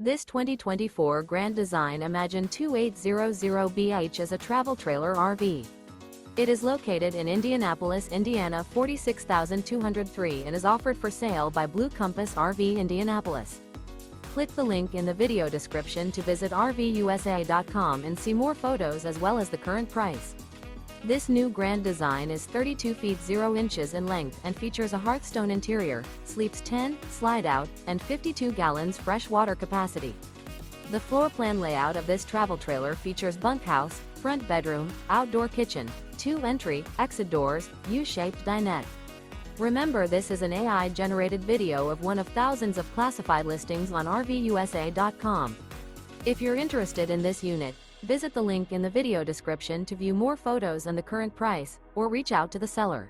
This 2024 Grand Design Imagine 2800BH is a travel trailer RV. It is located in Indianapolis, Indiana 46203 and is offered for sale by Blue Compass RV Indianapolis. Click the link in the video description to visit RVUSA.com and see more photos as well as the current price. This new Grand Design is 32 feet 0 inches in length and features a HEARTHSTONE interior, sleeps 10, slide-out, and 52 gallons fresh water capacity. The floor plan layout of this travel trailer features bunkhouse, front bedroom, outdoor kitchen, 2 entry, exit doors, U-shaped dinette. Remember, this is an AI-generated video of one of thousands of classified listings on RVUSA.com. If you're interested in this unit, visit the link in the video description to view more photos and the current price, or reach out to the seller.